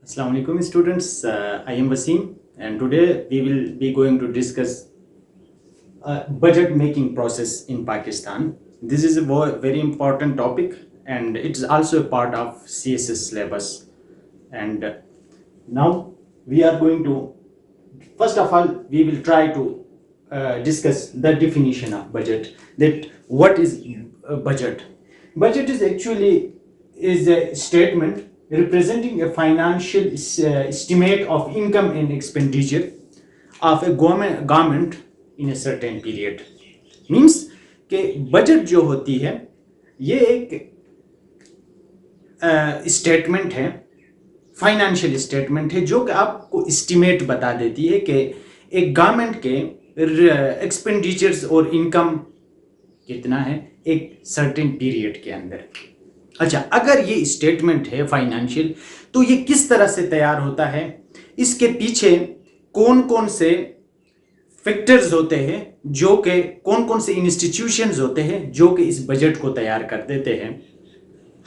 Assalamu alaikum students. I am Wasim and today we will be going to discuss budget making process in Pakistan. This is a very important topic and it's also a part of CSS syllabus. And now we are going to, first of all, we will try to discuss the definition of budget. That what is budget? Budget is actually is a statement representing a financial estimate of income and expenditure of a government in a certain period. Means कि budget जो होती है ये एक statement है, financial statement है जो कि आपको एस्टिमेट बता देती है कि एक गवर्नमेंट के एक्सपेंडिचर्स और इनकम कितना है एक सर्टेन पीरियड के अंदर। अच्छा, अगर ये स्टेटमेंट है फाइनेंशियल तो ये किस तरह से तैयार होता है, इसके पीछे कौन कौन से फैक्टर्स होते हैं, जो कि कौन कौन से इंस्टीट्यूशंस होते हैं जो कि इस बजट को तैयार कर देते हैं।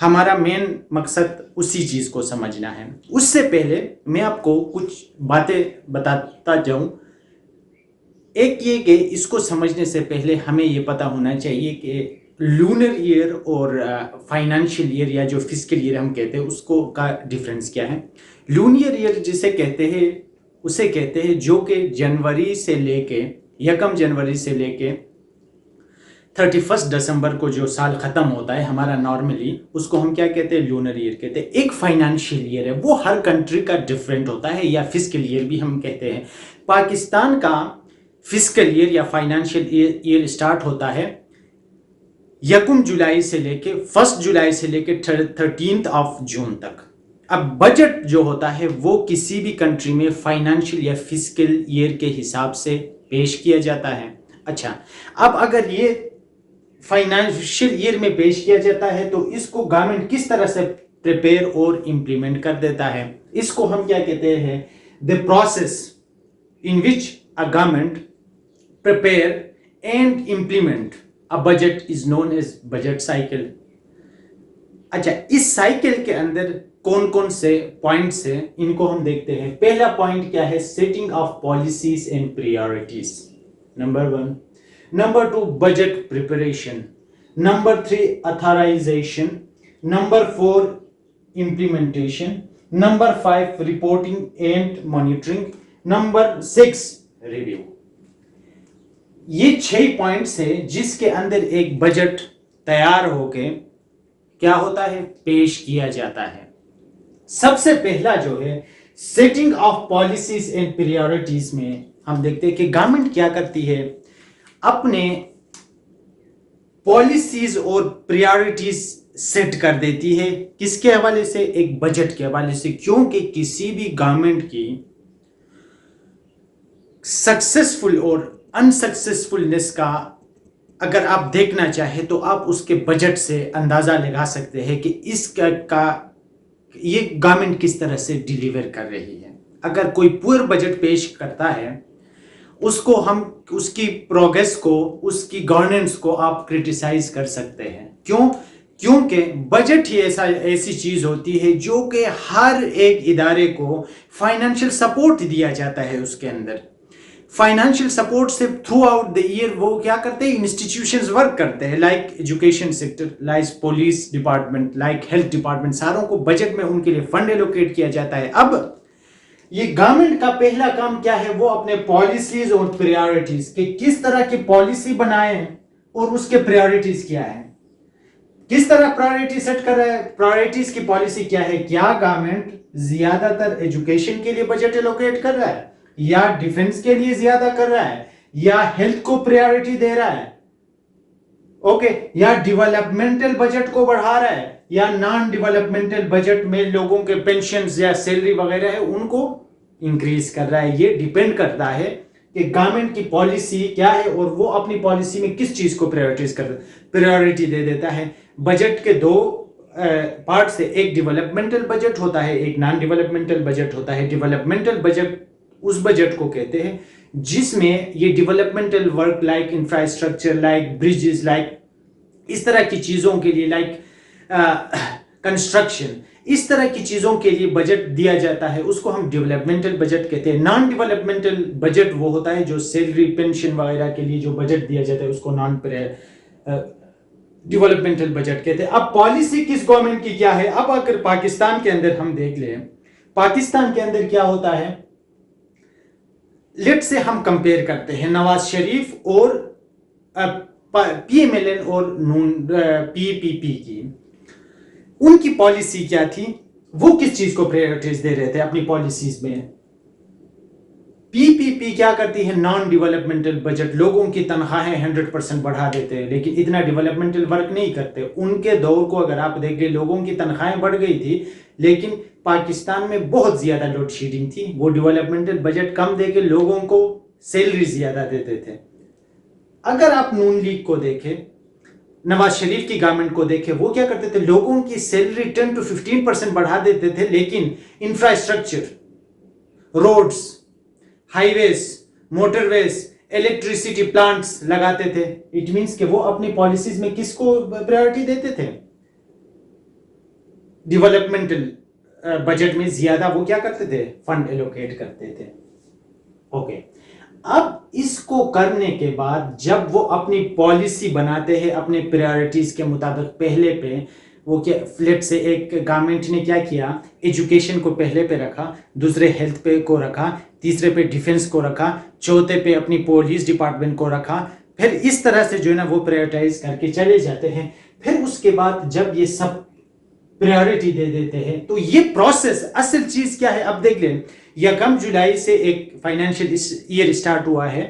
हमारा मेन मकसद उसी चीज़ को समझना है। उससे पहले मैं आपको कुछ बातें बताता जाऊं। एक ये कि इसको समझने से पहले हमें ये पता होना चाहिए कि लूनर ईयर और फाइनेंशियल ईयर या जो फिस्कल ईयर हम कहते हैं उसको का डिफरेंस क्या है। लूनियर ईयर जिसे कहते हैं उसे कहते हैं जो कि जनवरी से लेके 1 जनवरी से लेके 31 दिसंबर को जो साल ख़त्म होता है हमारा नॉर्मली, उसको हम क्या कहते हैं, लूनर ईयर कहते हैं। एक फाइनेंशियल ईयर है, वो हर कंट्री का डिफरेंट होता है, या फिस्कल ईयर भी हम कहते हैं। पाकिस्तान का फिस्कल ईयर या फाइनेंशियल ईयर स्टार्ट होता है 1 जुलाई से लेके 1 जुलाई से लेके 13 जून तक। अब बजट जो होता है वो किसी भी कंट्री में फाइनेंशियल या फिस्कल ईयर के हिसाब से पेश किया जाता है। अच्छा, अब अगर ये फाइनेंशियल ईयर में पेश किया जाता है तो इसको गवर्नमेंट किस तरह से प्रिपेयर और इम्प्लीमेंट कर देता है, इसको हम क्या कहते हैं, the process in which a government prepare and implement a budget is known as budget cycle. अच्छा, इस साइकिल के अंदर कौन कौन से पॉइंट्स हैं इनको हम देखते हैं। पहला पॉइंट क्या है, setting of policies and priorities, number 1। Number 2, budget preparation. Number 3, authorisation. Number 4, implementation. Number 5, reporting and monitoring. Number 6, review. ये 6 पॉइंट्स है जिसके अंदर एक बजट तैयार होके क्या होता है, पेश किया जाता है। सबसे पहला जो है setting of policies and priorities में हम देखते हैं कि गवर्नमेंट क्या करती है, अपने पॉलिसीज और प्रायोरिटीज सेट कर देती है। किसके हवाले से, एक बजट के हवाले से। क्योंकि किसी भी गवर्नमेंट की सक्सेसफुल और अनसक्सेसफुलनेस का अगर आप देखना चाहें तो आप उसके बजट से अंदाजा लगा सकते हैं कि इसका ये गवर्नमेंट किस तरह से डिलीवर कर रही है। अगर कोई पुअर बजट पेश करता है उसको हम उसकी प्रोग्रेस को, उसकी गवर्नेंस को आप क्रिटिसाइज कर सकते हैं। क्यों? क्योंकि बजट ही ऐसी चीज होती है जो कि हर एक इदारे को फाइनेंशियल सपोर्ट दिया जाता है। उसके अंदर फाइनेंशियल सपोर्ट से थ्रू आउट द ईयर वो क्या करते हैं, इंस्टीट्यूशंस वर्क करते हैं, like education sector, like police department, like health department, सारों को बजट में उनके लिए फंड एलोकेट किया जाता है। अब ये गवर्नमेंट का पहला काम क्या है, वो अपने पॉलिसीज और प्रायोरिटीज के किस तरह की पॉलिसी बनाए और उसके प्रायोरिटीज क्या है, किस तरह प्रायोरिटी सेट कर रहा है। प्रायोरिटीज की पॉलिसी क्या है, क्या गवर्नमेंट ज्यादातर एजुकेशन के लिए बजट एलोकेट कर रहा है, या डिफेंस के लिए ज्यादा कर रहा है, या हेल्थ को प्रायोरिटी दे रहा है, ओके, या डेवलपमेंटल बजट को बढ़ा रहा है, या नॉन डेवलपमेंटल बजट में लोगों के पेंशन या सैलरी वगैरह है उनको इंक्रीज कर रहा है। ये डिपेंड करता है कि गवर्नमेंट की पॉलिसी क्या है और वो अपनी पॉलिसी में किस चीज को प्रायोरिटी दे देता है। बजट के 2 पार्ट से, एक डेवलपमेंटल बजट होता है, एक नॉन डेवलपमेंटल बजट होता है। डेवलपमेंटल बजट उस बजट को कहते हैं जिसमें ये developmental work like infrastructure, like bridges, like इस तरह की चीजों के लिए, लाइक कंस्ट्रक्शन, इस तरह की चीजों के लिए बजट दिया जाता है, उसको हम डेवलपमेंटल बजट कहते हैं। नॉन डेवलपमेंटल बजट वो होता है जो सैलरी पेंशन वगैरह के लिए जो बजट दिया जाता है उसको नॉन डेवलपमेंटल बजट कहते हैं। अब पॉलिसी किस गवर्नमेंट की क्या है, अब अगर पाकिस्तान के अंदर हम देख लें, पाकिस्तान के अंदर क्या होता है, लेट से हम कंपेयर करते हैं नवाज शरीफ और पीएमएलएन और नून पीपीपी की, उनकी पॉलिसी क्या थी, वो किस चीज को प्रायोरिटीज दे रहे थे अपनी पॉलिसीज में। पीपीपी क्या करती है, नॉन डेवलपमेंटल बजट, लोगों की तनख्वाहें 100% बढ़ा देते हैं लेकिन इतना डेवलपमेंटल वर्क नहीं करते। उनके दौर को अगर आप देखें, लोगों की तनख्वाहें बढ़ गई थी लेकिन पाकिस्तान में बहुत ज्यादा लोड शेडिंग थी, वो डेवलपमेंटल बजट कम देके लोगों को सैलरी ज्यादा देते थे। अगर आप नून लीग को देखें, नवाज शरीफ की गवर्नमेंट को देखें, वो क्या करते थे, लोगों की सैलरी 10 to 15% बढ़ा देते थे लेकिन infrastructure, roads, highways, motorways, electricity plants लगाते थे। इट मींस कि वो अपनी पॉलिसीज में किसको प्रायोरिटी देते थे, डेवलपमेंटल बजट में ज्यादा वो क्या करते थे, फंड एलोकेट करते थे। ओके, अब इसको करने के बाद जब वो अपनी पॉलिसी बनाते हैं अपने प्रायोरिटीज के मुताबिक, पहले पे वो क्या फ्लिप से एक गवर्नमेंट ने क्या किया, एजुकेशन को पहले पे रखा, दूसरे हेल्थ पे को रखा, तीसरे पे डिफेंस को रखा, चौथे पे अपनी पुलिस डिपार्टमेंट को रखा। फिर इस तरह से जो है ना वो प्रायोरिटाइज करके चले जाते हैं। फिर उसके बाद जब ये सब प्रायोरिटी दे देते हैं तो ये प्रोसेस, असल चीज क्या है, अब देख लें, 1 जुलाई से एक फाइनेंशियल ईयर स्टार्ट हुआ है,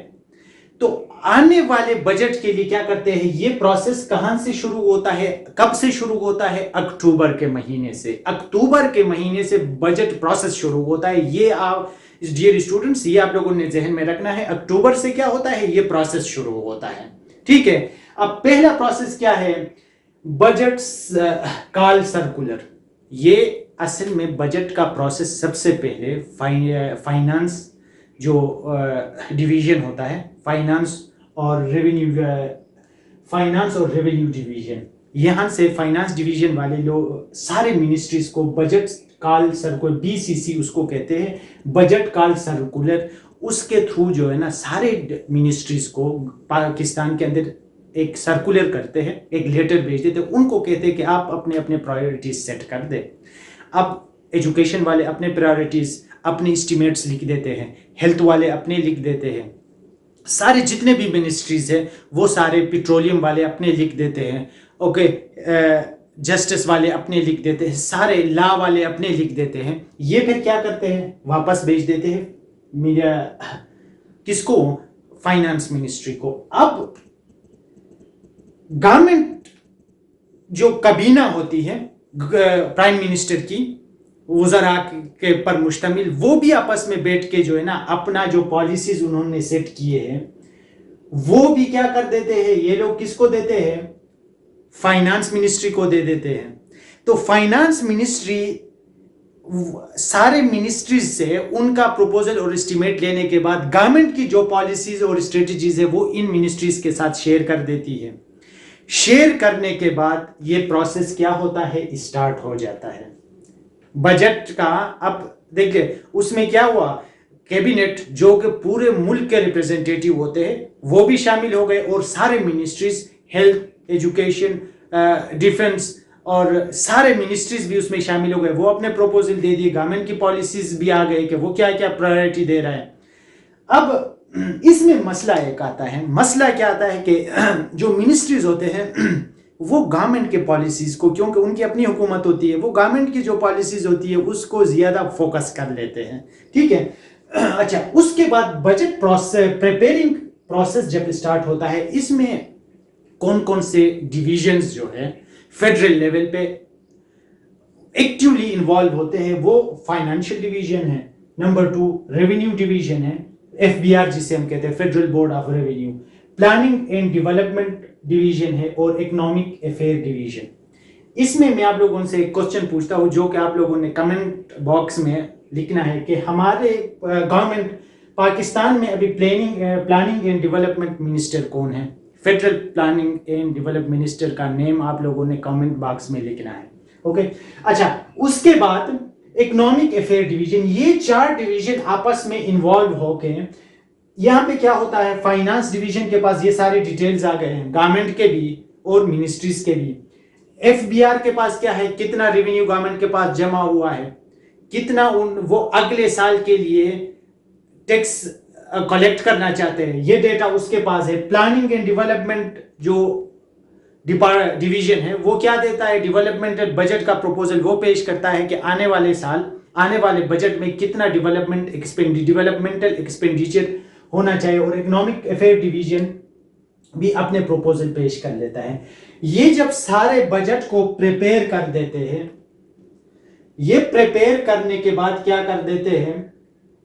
तो आने वाले बजट के लिए क्या करते हैं, ये प्रोसेस कहां से शुरू होता है, कब से शुरू होता है, अक्टूबर के महीने से। अक्टूबर के महीने से बजट प्रोसेस शुरू होता है। ये आप डियर स्टूडेंट्स, ये आप लोगों ने जहन में रखना है, अक्टूबर से क्या होता है, ये प्रोसेस शुरू होता है। ठीक है, अब पहला प्रोसेस क्या है, बजट काल सर्कुलर। ये असल में बजट का प्रोसेस सबसे पहले फाइनेंस जो डिवीजन होता है, फाइनेंस और रेवेन्यू डिवीजन, यहां से फाइनेंस डिवीजन वाले लोग सारे मिनिस्ट्रीज को बजट काल सर्कुलर, बीसीसी उसको कहते हैं, बजट काल सर्कुलर, उसके थ्रू जो है ना सारे मिनिस्ट्रीज को पाकिस्तान के अंदर एक सर्कुलर करते हैं, एक लेटर भेज देते हैं, उनको कहते हैं कि आप अपने अपने प्रायोरिटीज सेट कर दे। अब एजुकेशन वाले अपने प्रायोरिटीज, अपने एस्टिमेट्स लिख देते हैं, हेल्थ वाले अपने लिख देते हैं, सारे जितने भी मिनिस्ट्रीज हैं वो सारे, पेट्रोलियम वाले अपने लिख देते हैं, ओके, जस्टिस वाले अपने लिख देते हैं, सारे लॉ वाले अपने लिख देते हैं। ये फिर क्या करते हैं, वापस भेज देते हैं मीडिया किसको, फाइनेंस मिनिस्ट्री को। अब गवर्नमेंट जो कबीना होती है प्राइम मिनिस्टर की, वज़रा के पर मुश्तमिल, वो भी आपस में बैठ के जो है ना अपना जो पॉलिसीज उन्होंने सेट किए हैं वो भी क्या कर देते हैं, ये लोग किसको देते हैं, फाइनेंस मिनिस्ट्री को दे देते हैं। तो फाइनेंस मिनिस्ट्री सारे मिनिस्ट्रीज से उनका प्रपोजल और एस्टिमेट लेने के बाद गवर्नमेंट की जो पॉलिसीज और स्ट्रेटजीज है वो इन मिनिस्ट्रीज के साथ शेयर कर देती है। शेयर करने के बाद ये प्रोसेस क्या होता है, स्टार्ट हो जाता है बजट का। अब देखिए उसमें क्या हुआ, कैबिनेट जो कि पूरे मुल्क के रिप्रेजेंटेटिव होते हैं वो भी शामिल हो गए और सारे मिनिस्ट्रीज, हेल्थ, एजुकेशन, डिफेंस और सारे मिनिस्ट्रीज भी उसमें शामिल हो गए। वो अपने प्रपोजल दे दिए, गवर्नमेंट की पॉलिसीज भी आ गई कि वो क्या क्या प्रायोरिटी दे रहा है। अब इसमें मसला एक आता है, मसला क्या आता है कि जो मिनिस्ट्रीज होते हैं वो गवर्नमेंट के पॉलिसीज को, क्योंकि उनकी अपनी हुकूमत होती है, वो गवर्नमेंट की जो पॉलिसीज होती है उसको ज्यादा फोकस कर लेते हैं। ठीक है, अच्छा, उसके बाद बजट प्रोसेस, प्रिपेयरिंग प्रोसेस जब स्टार्ट होता है, इसमें कौन कौन से डिविजन्स जो है फेडरल लेवल पे एक्टिवली इन्वॉल्व होते हैं, वो फाइनेंशियल डिवीजन है, नंबर 2 रेवेन्यू डिवीजन है, एफबीआर जिसे हम कहते हैं, federal board of revenue, planning and development division है और इकोनॉमिक अफेयर डिवीजन। इसमें मैं आप लोगों से एक क्वेश्चन पूछता हूं जो कि आप लोगों ने कमेंट बॉक्स में लिखना है कि हमारे गवर्नमेंट पाकिस्तान में अभी प्लानिंग एंड डेवलपमेंट मिनिस्टर कौन है। Federal planning and development minister का नेम आप लोगों ने कमेंट बॉक्स में लिखना है। ओके। अच्छा, उसके बाद इकोनॉमिक अफेयर डिवीजन, ये 4 डिवीजन आपस में इन्वॉल्व होके यहाँ पे क्या होता है, फाइनेंस डिवीजन के पास ये सारे डिटेल्स आ गए हैं, गवर्नमेंट के भी और मिनिस्ट्रीज के भी। एफबीआर के पास क्या है, कितना रेवेन्यू गवर्नमेंट के पास जमा हुआ है, कितना वो अगले साल के लिए टैक्स कलेक्ट करना चाहते हैं, ये डेटा उसके पास है। प्लानिंग एंड डेवलपमेंट जो डिवीजन है वो क्या देता है, डेवलपमेंटल बजट का प्रपोजल वो पेश करता है कि आने वाले साल, आने वाले बजट में कितना डेवलपमेंटल एक्सपेंडिचर होना चाहिए। और इकोनॉमिक अफेयर डिवीजन भी अपने प्रपोजल पेश कर लेता है। ये जब सारे बजट को प्रिपेयर कर देते हैं, ये प्रिपेयर करने के बाद क्या कर देते हैं,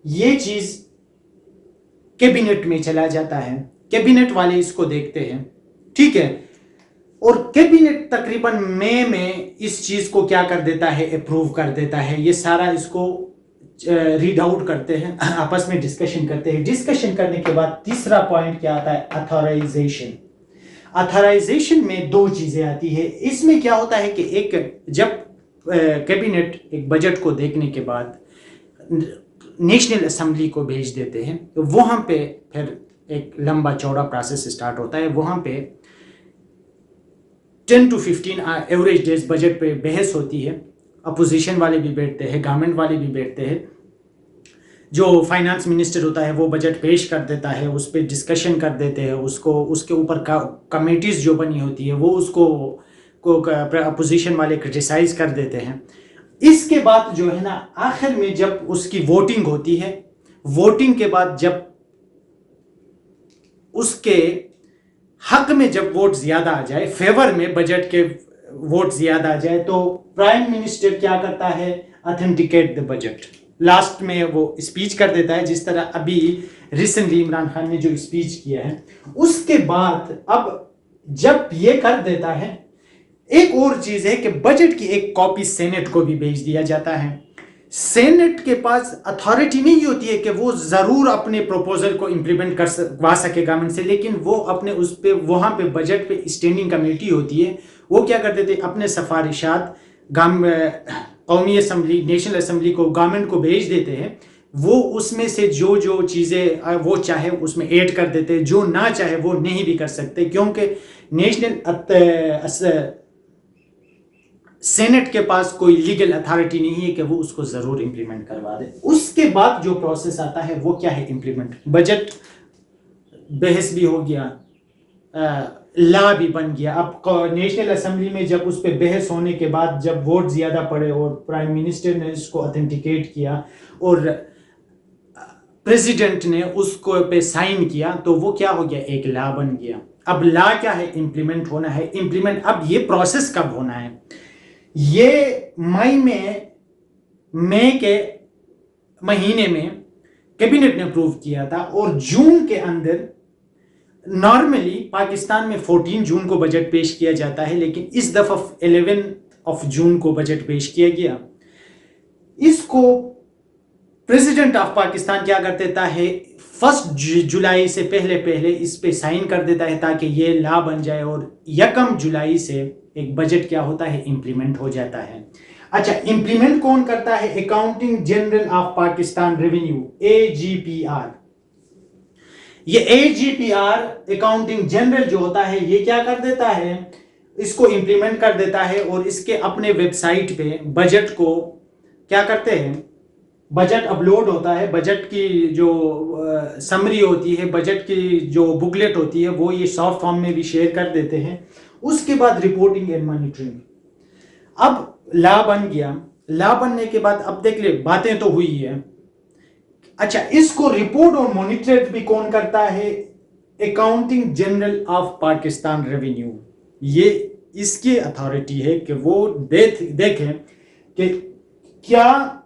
ये चीज कैबिनेट में चला जाता है, कैबिनेट वाले इसको देखते हैं, ठीक है। और कैबिनेट तकरीबन मई में इस चीज को क्या कर देता है, अप्रूव कर देता है। ये सारा इसको रीड आउट करते हैं, आपस में डिस्कशन करते हैं। डिस्कशन करने के बाद तीसरा पॉइंट क्या आता है, अथॉराइजेशन। अथॉराइजेशन में 2 चीजें आती है। इसमें क्या होता है कि एक जब कैबिनेट एक बजट को देखने के बाद नेशनल असेंबली को भेज देते हैं, तो वहां पे फिर एक लंबा चौड़ा प्रोसेस स्टार्ट होता है। वहां पे 10 to 15 एवरेज डेज बजट पे बहस होती है। अपोजिशन वाले भी बैठते हैं, गवर्नमेंट वाले भी बैठते हैं। जो फाइनेंस मिनिस्टर होता है वो बजट पेश कर देता है, उस पर डिस्कशन कर देते हैं, उसको उसके ऊपर कमेटीज जो बनी होती है वो उसको अपोजिशन वाले क्रिटिसाइज कर देते हैं। इसके बाद जो है ना, आखिर में जब उसकी वोटिंग होती है, वोटिंग के बाद जब उसके हक में जब वोट ज्यादा आ जाए, फेवर में बजट के वोट ज्यादा आ जाए, तो प्राइम मिनिस्टर क्या करता है, ऑथेंटिकेट द बजट। लास्ट में वो स्पीच कर देता है, जिस तरह अभी रिसेंटली इमरान खान ने जो स्पीच किया है। उसके बाद अब जब ये कर देता है, एक और चीज है कि बजट की एक कॉपी सेनेट को भी भेज दिया जाता है। सेनेट के पास अथॉरिटी नहीं होती है कि वो जरूर अपने प्रपोजल को इंप्लीमेंट करवा सके गवर्नमेंट से, लेकिन वो अपने उस पे वहां पे बजट पे स्टैंडिंग कमेटी होती है, वो क्या कर देते हैं, अपने सिफारिशात कौमी असम्बली, नेशनल असम्बली को, गवर्नमेंट को भेज देते हैं। वो उसमें से जो जो चीजें वो चाहे उसमें ऐड कर देते हैं, जो ना चाहे वो नहीं भी कर सकते, क्योंकि नेशनल सेनेट के पास कोई लीगल अथॉरिटी नहीं है कि वो उसको जरूर इंप्लीमेंट करवा दे। उसके बाद जो प्रोसेस आता है वो क्या है, इंप्लीमेंट। बजट बहस भी हो गया, लॉ भी बन गया। अब नेशनल असेंबली में जब उस पर बहस होने के बाद जब वोट ज्यादा पड़े और प्राइम मिनिस्टर ने इसको ऑथेंटिकेट किया और प्रेसिडेंट ने उसको पे साइन किया, तो वो क्या हो गया, एक लॉ बन गया। अब लॉ क्या है, इंप्लीमेंट होना है। इंप्लीमेंट अब ये प्रोसेस कब होना है, ये मई के महीने में कैबिनेट ने अप्रूव किया था, और जून के अंदर नॉर्मली पाकिस्तान में 14 जून को बजट पेश किया जाता है, लेकिन इस दफा 11 जून को बजट पेश किया गया। इसको प्रेसिडेंट ऑफ पाकिस्तान क्या कर देता है, 1 जुलाई से पहले इस पे साइन कर देता है, ताकि ये लॉ बन जाए, और 1 जुलाई से एक बजट क्या होता है, इंप्लीमेंट हो जाता है। अच्छा, इंप्लीमेंट कौन करता है, accounting general of Pakistan revenue, AGPR। ये AGPR अकाउंटिंग जनरल जो होता है, ये क्या कर देता है, इसको इंप्लीमेंट कर देता है, और इसके अपने वेबसाइट पे बजट को क्या करते हैं, बजट अपलोड होता है। बजट की जो समरी होती है, बजट की जो बुकलेट होती है, वो ये सॉफ्ट फॉर्म में भी शेयर कर देते हैं। उसके बाद रिपोर्टिंग एंड मॉनिटरिंग। अब लॉ बन गया, लॉ बनने के बाद अब देख ले, बातें तो हुई है। अच्छा, इसको रिपोर्ट और मॉनिटर भी कौन करता है, accounting general of Pakistan revenue. ये इसकी अथॉरिटी है कि वो देखें कि क्या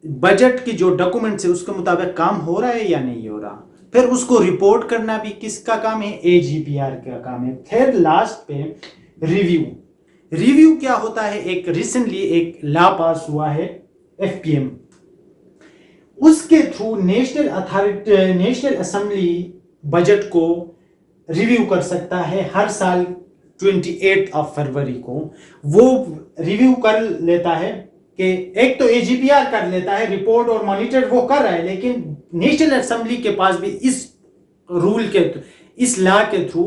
बजट की जो डॉक्यूमेंट्स है उसके मुताबिक काम हो रहा है या नहीं हो रहा। फिर उसको रिपोर्ट करना भी किसका काम है, AGPR का काम है। फिर लास्ट पे रिव्यू क्या होता है, एक रिसेंटली एक लॉ पास हुआ है, FPM। उसके थ्रू नेशनल असेंबली बजट को रिव्यू कर सकता है हर साल 28 फरवरी को वो रिव्यू कर लेता है कि एक तो एजीपीआर कर लेता है रिपोर्ट और मॉनिटर वो कर रहा है, लेकिन नेशनल असेंबली के पास भी इस रूल के, इस लॉ के थ्रू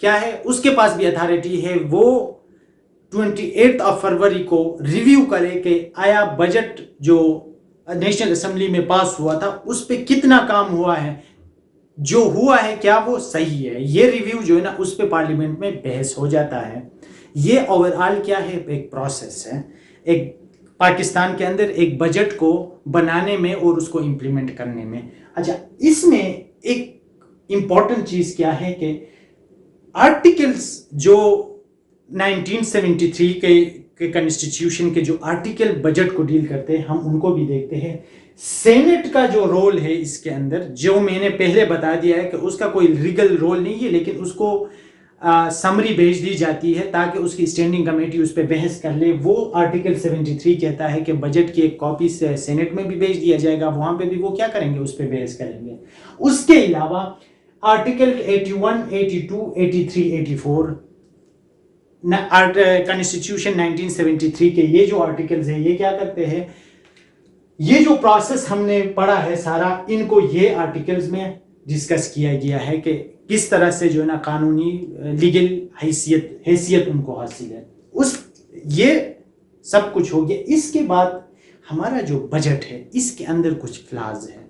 क्या है, उसके पास भी अथॉरिटी है, वो 28 फरवरी को रिव्यू करे कि आया बजट जो नेशनल असेंबली में पास हुआ था उस पर कितना काम हुआ है, जो हुआ है क्या वो सही है। ये रिव्यू जो है ना उस पर पार्लियामेंट में बहस हो जाता है। ये ओवरऑल क्या है, एक प्रोसेस है एक पाकिस्तान के अंदर एक बजट को बनाने में और उसको इंप्लीमेंट करने में। अच्छा, इसमें एक इंपॉर्टेंट चीज क्या है कि आर्टिकल्स जो 1973 के कॉन्स्टिट्यूशन के जो आर्टिकल बजट को डील करते हैं हम उनको भी देखते हैं। सेनेट का जो रोल है इसके अंदर, जो मैंने पहले बता दिया है कि उसका कोई लीगल रोल नहीं है, लेकिन उसको समरी भेज दी जाती है ताकि उसकी स्टैंडिंग कमेटी उस पर बहस कर ले। वो आर्टिकल 73 कहता है कि बजट की एक कॉपी से सेनेट में भी भेज दिया जाएगा, वहां पे भी वो क्या करेंगे, उस पर बहस करेंगे। उसके अलावा आर्टिकल 81, 82, 83, 84 कॉन्स्टिट्यूशन 1973 के ये जो आर्टिकल्स है ये क्या करते हैं, ये जो प्रोसेस हमने पढ़ा है सारा, इनको ये आर्टिकल्स में डिस्कस किया गया है कि किस तरह से जो है ना कानूनी लीगल हैसियत उनको हासिल है। उस ये सब कुछ हो गया। इसके बाद हमारा जो बजट है इसके अंदर कुछ फ्लॉज है,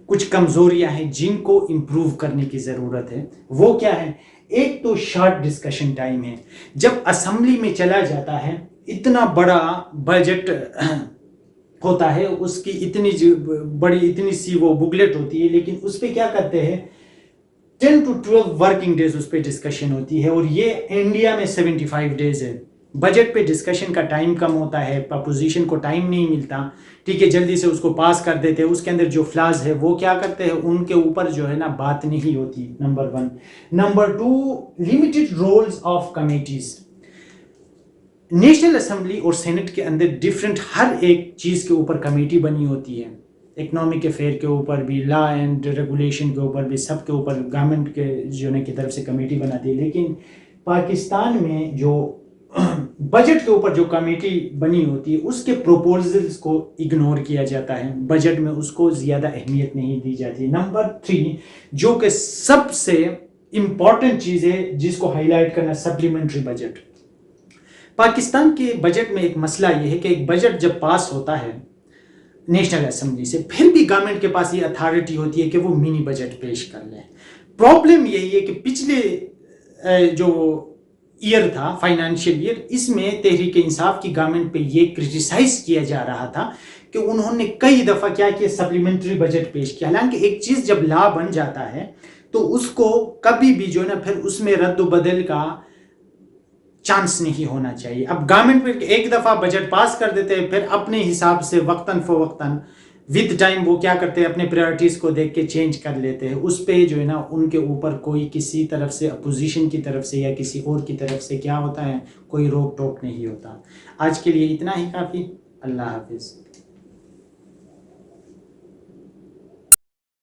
कुछ कमजोरियां हैं जिनको इंप्रूव करने की जरूरत है। वो क्या है, एक तो शॉर्ट डिस्कशन टाइम है। जब असेंबली में चला जाता है इतना बड़ा बजट होता है, उसकी इतनी बड़ी इतनी सी वो बुकलेट होती है, लेकिन उस पर क्या करते हैं 10 to 12 वर्किंग डेज उस पर डिस्कशन होती है। और ये इंडिया में 75 डेज है। बजट पे डिस्कशन का टाइम कम होता है, अपोजिशन को टाइम नहीं मिलता, ठीक है, जल्दी से उसको पास कर देते हैं। उसके अंदर जो फ्लॉज है वो क्या करते हैं, उनके ऊपर जो है ना बात नहीं होती, number 1। Number 2, limited roles of committees. National assembly और सेनेट के अंदर डिफरेंट हर एक चीज के ऊपर कमेटी बनी होती है, इकोनॉमिक अफेयर के ऊपर भी, लॉ एंड रेगुलेशन के ऊपर भी, सब के ऊपर गवर्नमेंट के जो है की तरफ से कमेटी बनाती है। लेकिन पाकिस्तान में जो बजट के ऊपर जो कमेटी बनी होती है उसके प्रोपोजल्स को इग्नोर किया जाता है, बजट में उसको ज्यादा अहमियत नहीं दी जाती। नंबर 3 जो कि सबसे इंपॉर्टेंट चीज है जिसको हाईलाइट करना, सप्लीमेंट्री बजट। पाकिस्तान के बजट में एक मसला यह है कि एक बजट जब पास होता है नेशनल असेंबली से, फिर भी गवर्नमेंट के पास ये अथॉरिटी होती है कि वो मिनी बजट पेश कर ले। प्रॉब्लम यही है कि पिछले जो ईयर था, फाइनेंशियल ईयर, इसमें तहरीक इंसाफ की गवर्नमेंट पे ये क्रिटिसाइज किया जा रहा था कि उन्होंने कई दफा क्या किया, सप्लीमेंट्री बजट पेश किया। हालांकि एक चीज जब लॉ बन जाता है तो उसको कभी भी जो है ना फिर उसमें रद्द बदल का चांस नहीं होना चाहिए। अब गवर्नमेंट पे एक दफा बजट पास कर देते हैं, फिर अपने हिसाब से वक्तन फवक्तन विद टाइम वो क्या करते हैं, अपने प्रायोरिटीज को देख के चेंज कर लेते हैं। उस पे जो है ना उनके ऊपर कोई किसी तरफ से, अपोजिशन की तरफ से या किसी और की तरफ से क्या होता है, कोई रोक टोक नहीं होता। आज के लिए इतना ही काफी। अल्लाह हाफिज।